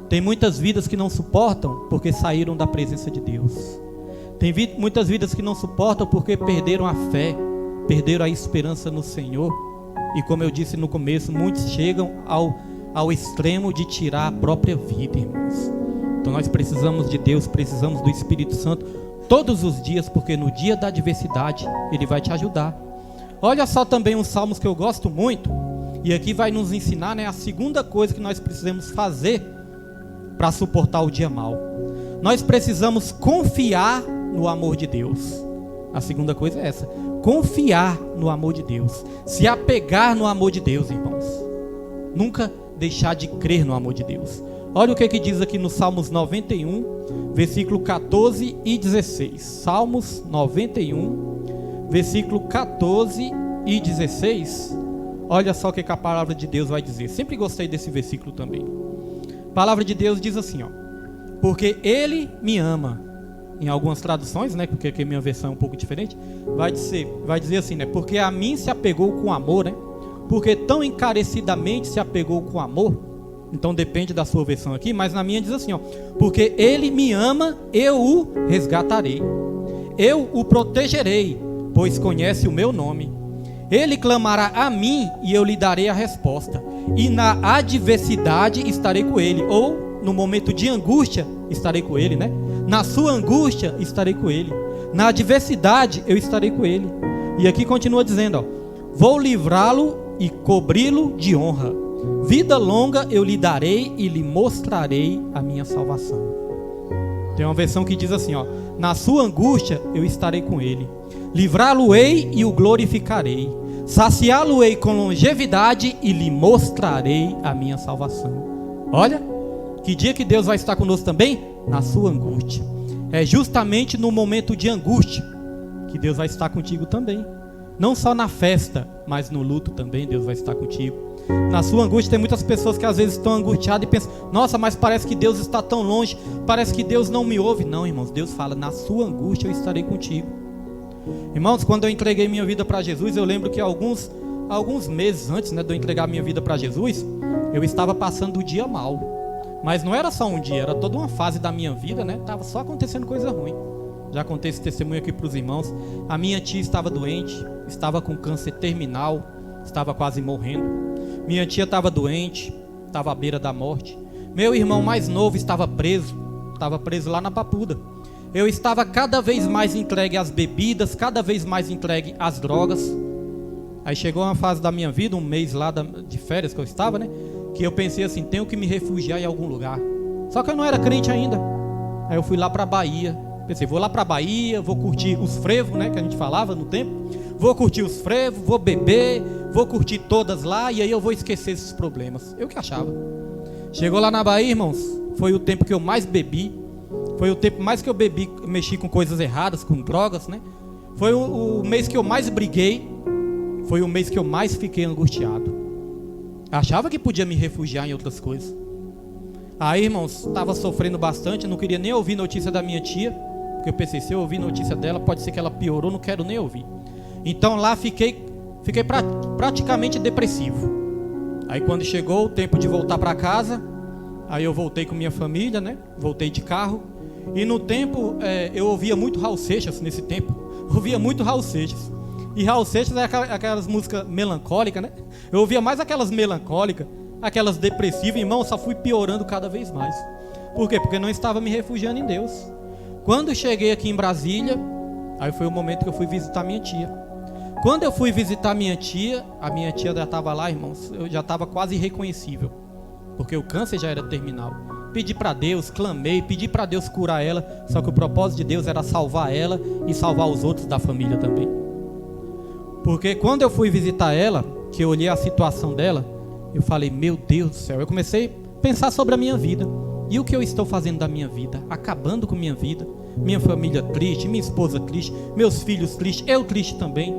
Tem muitas vidas que não suportam porque saíram da presença de Deus. Tem muitas vidas que não suportam porque perderam a fé, perderam a esperança no Senhor. E como eu disse no começo, muitos chegam ao extremo de tirar a própria vida, irmãos. Então nós precisamos de Deus, precisamos do Espírito Santo todos os dias, porque no dia da adversidade Ele vai te ajudar. Olha só também uns salmos que eu gosto muito, e aqui vai nos ensinar, a segunda coisa que nós precisamos fazer para suportar o dia mau. Nós precisamos confiar no amor de Deus. A segunda coisa é essa: confiar no amor de Deus, se apegar no amor de Deus, irmãos. Nunca deixar de crer no amor de Deus. Olha o que diz aqui no Salmos 91, versículo 14 e 16. Salmos 91, versículo 14 e 16. Olha só o que a palavra de Deus vai dizer. Sempre gostei desse versículo também. A palavra de Deus diz assim, ó: porque Ele me ama. Em algumas traduções, porque aqui a minha versão é um pouco diferente, vai dizer assim, porque a mim se apegou com amor, porque tão encarecidamente se apegou com amor. Então depende da sua versão aqui, mas na minha diz assim, ó: porque Ele me ama, eu o resgatarei, eu o protegerei, pois conhece o meu nome. Ele clamará a mim e eu lhe darei a resposta, e na adversidade estarei com ele, ou no momento de angústia estarei com ele, Na sua angústia estarei com ele, na adversidade eu estarei com ele. E aqui continua dizendo, ó: vou livrá-lo e cobri-lo de honra, vida longa eu lhe darei e lhe mostrarei a minha salvação. Tem uma versão que diz assim, ó: na sua angústia eu estarei com ele, livrá-lo-ei e o glorificarei, saciá-lo-ei com longevidade e lhe mostrarei a minha salvação. Olha, que dia que Deus vai estar conosco também? Na sua angústia. É justamente no momento de angústia que Deus vai estar contigo também. Não só na festa, mas no luto também Deus vai estar contigo. Na sua angústia tem muitas pessoas que às vezes estão angustiadas e pensam: nossa, mas parece que Deus está tão longe, parece que Deus não me ouve. Não, irmãos, Deus fala: na sua angústia eu estarei contigo. Irmãos, quando eu entreguei minha vida para Jesus, eu lembro que alguns alguns meses antes, né, de eu entregar minha vida para Jesus, eu estava passando o dia mal. Mas não era só um dia, era toda uma fase da minha vida, né? Tava só acontecendo coisa ruim. Já contei esse testemunho aqui para os irmãos. A minha tia estava doente, estava com câncer terminal, estava quase morrendo. Minha tia estava doente, estava à beira da morte. Meu irmão mais novo estava preso lá na Papuda. Eu estava cada vez mais entregue às bebidas, cada vez mais entregue às drogas. Aí chegou uma fase da minha vida, um mês lá de férias que eu estava, né? Que eu pensei assim, tenho que me refugiar em algum lugar. Só que eu não era crente ainda. Aí eu fui lá para Bahia. Pensei, vou lá para Bahia, vou curtir os frevos, né, que a gente falava no tempo. Vou curtir os frevos, vou beber, vou curtir todas lá e aí eu vou esquecer esses problemas. Eu que achava. Chegou lá na Bahia, irmãos, foi o tempo que eu mais bebi. Foi o tempo mais que eu bebi, mexi com coisas erradas, com drogas, né? Foi o mês que eu mais briguei. Foi o mês que eu mais fiquei angustiado. Achava que podia me refugiar em outras coisas. Aí, irmãos, estava sofrendo bastante, não queria nem ouvir notícia da minha tia, porque eu pensei, se eu ouvir notícia dela, pode ser que ela piorou, não quero nem ouvir. Então lá fiquei praticamente depressivo. Aí quando chegou o tempo de voltar para casa, aí eu voltei com minha família, né? Voltei de carro. E no tempo, eu ouvia muito Raul Seixas nesse tempo. Ouvia muito Raul Seixas. E Raul Seixas é aquelas músicas melancólicas, né? Eu ouvia mais aquelas melancólicas, aquelas depressivas. Irmão, só fui piorando cada vez mais. Por quê? Porque não estava me refugiando em Deus. Quando eu cheguei aqui em Brasília, aí foi o momento que eu fui visitar minha tia. Quando eu fui visitar minha tia, a minha tia já estava lá, irmãos. Eu já estava quase irreconhecível, porque o câncer já era terminal. Pedi para Deus, clamei, pedi para Deus curar ela. Só que o propósito de Deus era salvar ela e salvar os outros da família também. Porque quando eu fui visitar ela, que eu olhei a situação dela, eu falei, meu Deus do céu. Eu comecei a pensar sobre a minha vida. E o que eu estou fazendo da minha vida? Acabando com minha vida. Minha família triste, minha esposa triste, meus filhos tristes, eu triste também.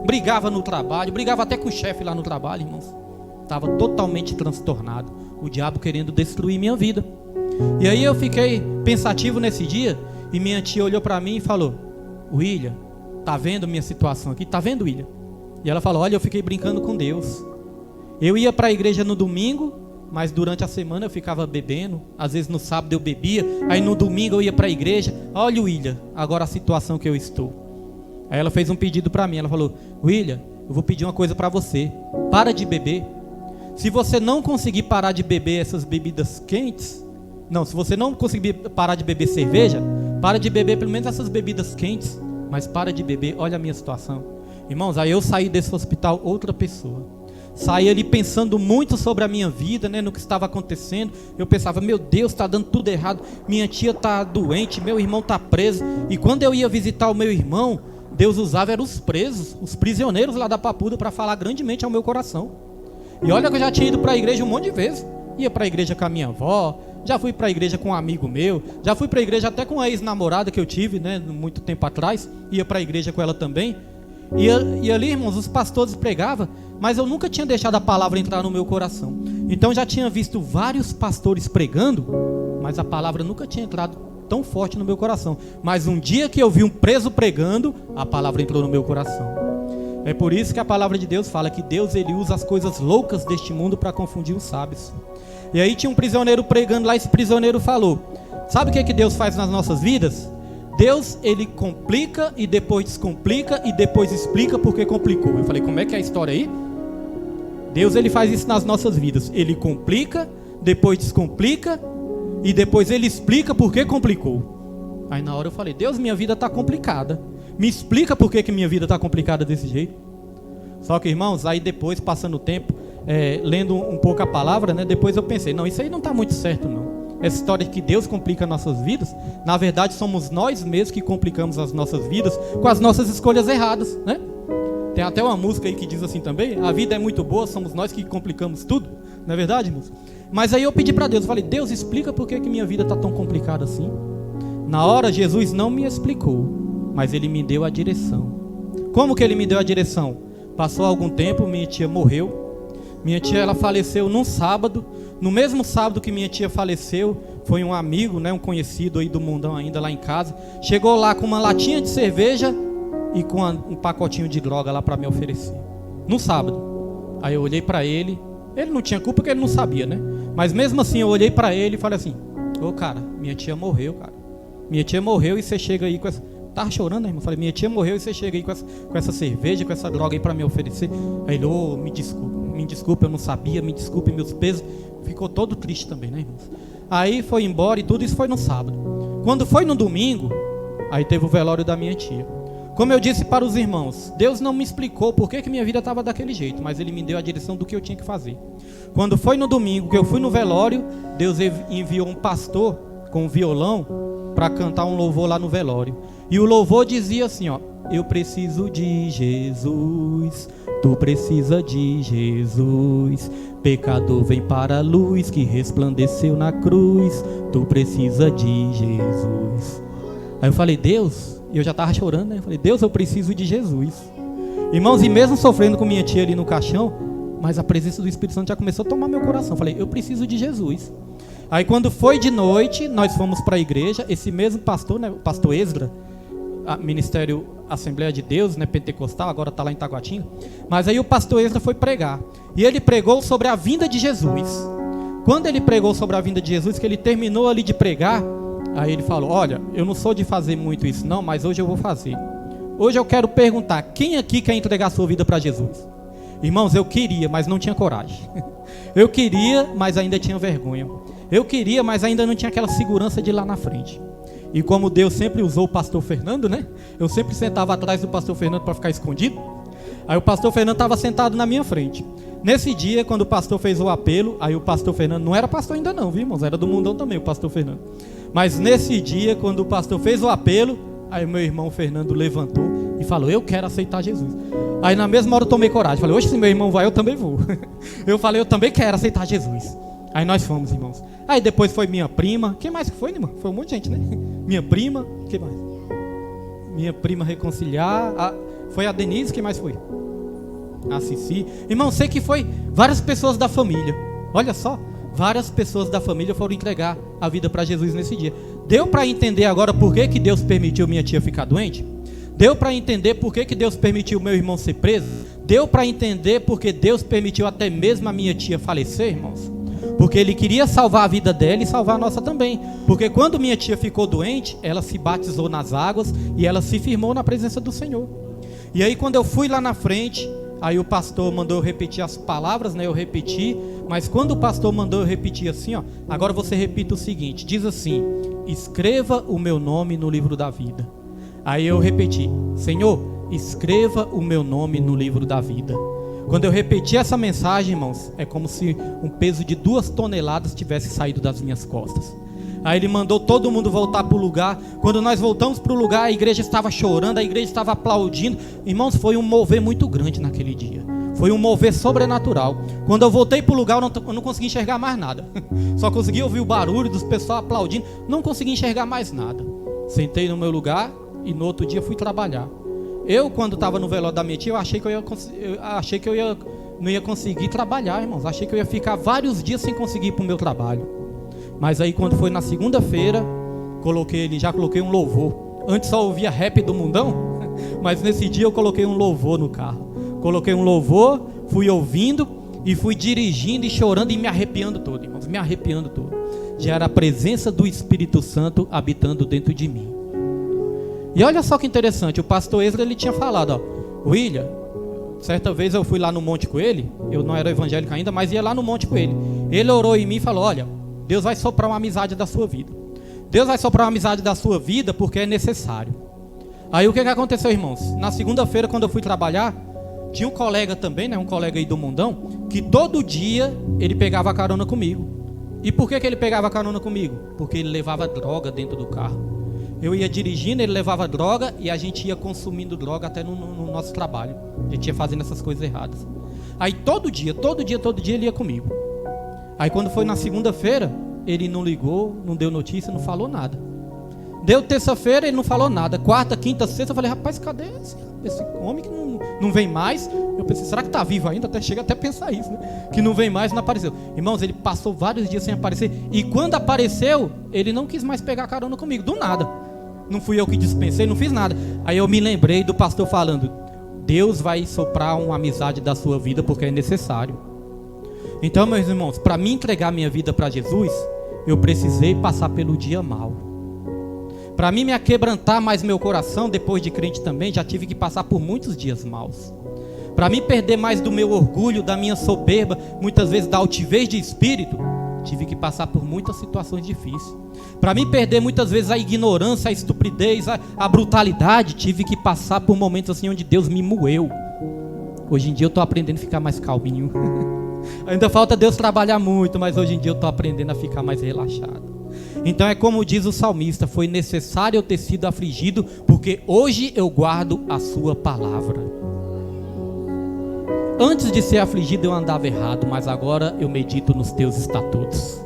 Brigava no trabalho, brigava até com o chefe lá no trabalho, irmãos. Estava totalmente transtornado. O diabo querendo destruir minha vida. E aí eu fiquei pensativo nesse dia. E minha tia olhou para mim e falou, William, tá vendo minha situação aqui? Tá vendo, William? E ela falou, olha, eu fiquei brincando com Deus. Eu ia para a igreja no domingo, mas durante a semana eu ficava bebendo. Às vezes no sábado eu bebia, aí no domingo eu ia para a igreja. Olha, William, agora a situação que eu estou. Aí ela fez um pedido para mim. Ela falou, William, eu vou pedir uma coisa para você. Para de beber. Se você não conseguir parar de beber essas bebidas quentes, não, se você não conseguir parar de beber cerveja, para de beber pelo menos essas bebidas quentes. Mas para de beber, olha a minha situação. Irmãos, aí eu saí desse hospital outra pessoa. Saí ali pensando muito sobre a minha vida, né, no que estava acontecendo. Eu pensava, meu Deus, está dando tudo errado. Minha tia está doente, meu irmão está preso. E quando eu ia visitar o meu irmão, Deus usava eram os presos, os prisioneiros lá da Papuda para falar grandemente ao meu coração. E olha que eu já tinha ido para a igreja um monte de vezes. Ia para a igreja com a minha avó, já fui para a igreja com um amigo meu, já fui para a igreja até com a ex-namorada que eu tive, né, muito tempo atrás. Ia para a igreja com ela também. E ali, irmãos, os pastores pregavam, mas eu nunca tinha deixado a palavra entrar no meu coração. Então já tinha visto vários pastores pregando, mas a palavra nunca tinha entrado tão forte no meu coração. Mas um dia que eu vi um preso pregando, a palavra entrou no meu coração. É por isso que a palavra de Deus fala que Deus, ele usa as coisas loucas deste mundo para confundir os sábios. E aí tinha um prisioneiro pregando lá, esse prisioneiro falou, sabe o que Deus faz nas nossas vidas? Deus, ele complica e depois descomplica e depois explica porque complicou. Eu falei, como é que é a história aí? Deus, ele faz isso nas nossas vidas. Ele complica, depois descomplica e depois ele explica porque complicou. Aí na hora eu falei, Deus, minha vida está complicada. Me explica por que minha vida está complicada desse jeito. Só que, irmãos, aí depois, passando o tempo, lendo um pouco a palavra, né, depois eu pensei, não, isso aí não está muito certo não. Essa história de que Deus complica nossas vidas, na verdade somos nós mesmos que complicamos as nossas vidas com as nossas escolhas erradas, né? Tem até uma música aí que diz assim também, a vida é muito boa, somos nós que complicamos tudo, não é verdade, irmãos? Mas aí eu pedi para Deus, eu falei, Deus, explica por que minha vida está tão complicada assim. Na hora Jesus não me explicou, mas ele me deu a direção. Como que ele me deu a direção? Passou algum tempo, minha tia morreu. Minha tia, ela faleceu num sábado. No mesmo sábado que minha tia faleceu, foi um amigo, né, um conhecido aí do mundão ainda lá em casa. Chegou lá com uma latinha de cerveja e com um pacotinho de droga lá para me oferecer. No sábado. Aí eu olhei para ele não tinha culpa porque ele não sabia, né? Mas mesmo assim eu olhei para ele e falei assim: ô cara, minha tia morreu, cara. Minha tia morreu e você chega aí com essa... Tava chorando, né, irmão? Falei: minha tia morreu e você chega aí com essa cerveja, com essa droga aí para me oferecer. Aí ele: ô, me desculpa, eu não sabia, me desculpe meus pesos. Ficou todo triste também, né, irmãos? Aí foi embora e tudo isso foi no sábado. Quando foi no domingo, aí teve o velório da minha tia. Como eu disse para os irmãos, Deus não me explicou por que minha vida estava daquele jeito, mas Ele me deu a direção do que eu tinha que fazer. Quando foi no domingo que eu fui no velório, Deus enviou um pastor com um violão para cantar um louvor lá no velório. E o louvor dizia assim, ó: eu preciso de Jesus, tu precisa de Jesus, pecador vem para a luz que resplandeceu na cruz, tu precisa de Jesus. Aí eu falei: Deus, e eu já estava chorando, né? Eu falei: Deus, eu preciso de Jesus. Irmãos, e mesmo sofrendo com minha tia ali no caixão, mas a presença do Espírito Santo já começou a tomar meu coração. Eu falei: eu preciso de Jesus. Aí quando foi de noite, nós fomos para a igreja. Esse mesmo pastor, né, o pastor Esdra, Ministério Assembleia de Deus, né, pentecostal, agora está lá em Taguatinga. Mas aí o pastor Esdra foi pregar. E ele pregou sobre a vinda de Jesus. Quando ele pregou sobre a vinda de Jesus, que ele terminou ali de pregar, aí ele falou: olha, eu não sou de fazer muito isso não, mas hoje eu vou fazer. Hoje eu quero perguntar: quem aqui quer entregar a sua vida para Jesus? Irmãos, eu queria, mas não tinha coragem. Eu queria, mas ainda tinha vergonha. Eu queria, mas ainda não tinha aquela segurança de ir lá na frente. E como Deus sempre usou o pastor Fernando, né? Eu sempre sentava atrás do pastor Fernando para ficar escondido. Aí o pastor Fernando estava sentado na minha frente. Nesse dia, quando o pastor fez o apelo, aí o pastor Fernando não era pastor ainda não, viu, irmãos? Era do mundão também o pastor Fernando. Mas nesse dia, quando o pastor fez o apelo, aí o meu irmão Fernando levantou e falou: eu quero aceitar Jesus. Aí na mesma hora eu tomei coragem. Falei: hoje se meu irmão vai, eu também vou. Eu falei: eu também quero aceitar Jesus. Aí nós fomos, irmãos. Aí depois foi minha prima. Quem mais que foi, irmão? Foi um monte de gente, né? Minha prima. Quem mais? Minha prima reconciliar. Foi a Denise. Quem mais foi? A Cici. Irmão, sei que foi várias pessoas da família. Olha só. Várias pessoas da família foram entregar a vida para Jesus nesse dia. Deu para entender agora por que Deus permitiu minha tia ficar doente? Deu para entender por que Deus permitiu meu irmão ser preso? Deu para entender porque Deus permitiu até mesmo a minha tia falecer, irmãos? Porque Ele queria salvar a vida dela e salvar a nossa também. Porque quando minha tia ficou doente, ela se batizou nas águas e ela se firmou na presença do Senhor. E aí quando eu fui lá na frente, aí o pastor mandou eu repetir as palavras, né? Eu repeti, mas quando o pastor mandou eu repetir assim, ó: agora você repita o seguinte, diz assim: escreva o meu nome no livro da vida. Aí eu repeti: Senhor, escreva o meu nome no livro da vida. Quando eu repeti essa mensagem, irmãos, é como se um peso de 2 toneladas tivesse saído das minhas costas. Aí ele mandou todo mundo voltar para o lugar. Quando nós voltamos para o lugar, a igreja estava chorando, a igreja estava aplaudindo. Irmãos, foi um mover muito grande naquele dia. Foi um mover sobrenatural. Quando eu voltei para o lugar, eu não consegui enxergar mais nada. Só consegui ouvir o barulho dos pessoal aplaudindo. Não consegui enxergar mais nada. Sentei no meu lugar e no outro dia fui trabalhar. Eu, quando estava no velório da minha tia, eu achei que eu não ia conseguir trabalhar, irmãos. Achei que eu ia ficar vários dias sem conseguir ir para o meu trabalho. Mas aí quando foi na segunda-feira, já coloquei um louvor. Antes só ouvia rap do mundão, mas nesse dia eu coloquei um louvor no carro. Coloquei um louvor, fui ouvindo e fui dirigindo e chorando e me arrepiando todo, irmãos, me arrepiando todo. Já era a presença do Espírito Santo habitando dentro de mim. E olha só que interessante, o pastor Esdra, ele tinha falado, ó: William, certa vez eu fui lá no monte com ele, eu não era evangélico ainda, mas ia lá no monte com ele. Ele orou em mim e falou: olha, Deus vai soprar uma amizade da sua vida. Deus vai soprar uma amizade da sua vida porque é necessário. Aí o que aconteceu, irmãos? Na segunda-feira, quando eu fui trabalhar, tinha um colega também, né, um colega aí do mundão, que todo dia ele pegava carona comigo. E por que ele pegava carona comigo? Porque ele levava droga dentro do carro. Eu ia dirigindo, ele levava droga e a gente ia consumindo droga até no nosso trabalho. A gente ia fazendo essas coisas erradas. Aí todo dia ele ia comigo. Aí quando foi na segunda-feira, ele não ligou, não deu notícia, não falou nada. Deu terça-feira, ele não falou nada. Quarta, quinta, sexta, eu falei: rapaz, cadê esse homem que não vem mais? Eu pensei: será que está vivo ainda? Chega até a pensar isso, né? Que não vem mais, não apareceu. Irmãos, ele passou vários dias sem aparecer. E quando apareceu, ele não quis mais pegar carona comigo, do nada. Não fui eu que dispensei, não fiz nada. Aí eu me lembrei do pastor falando: Deus vai soprar uma amizade da sua vida porque é necessário. Então, meus irmãos, para mim entregar minha vida para Jesus, eu precisei passar pelo dia mau. Para mim me aquebrantar mais meu coração, depois de crente também, já tive que passar por muitos dias maus. Para mim perder mais do meu orgulho, da minha soberba, muitas vezes da altivez de espírito, tive que passar por muitas situações difíceis. Para mim perder muitas vezes a ignorância, a estupidez, a brutalidade, tive que passar por momentos assim onde Deus me moeu. Hoje em dia eu estou aprendendo a ficar mais calminho. Ainda falta Deus trabalhar muito, mas hoje em dia eu estou aprendendo a ficar mais relaxado. Então é como diz o salmista: foi necessário eu ter sido afligido, porque hoje eu guardo a sua palavra. Antes de ser afligido eu andava errado, mas agora eu medito nos teus estatutos.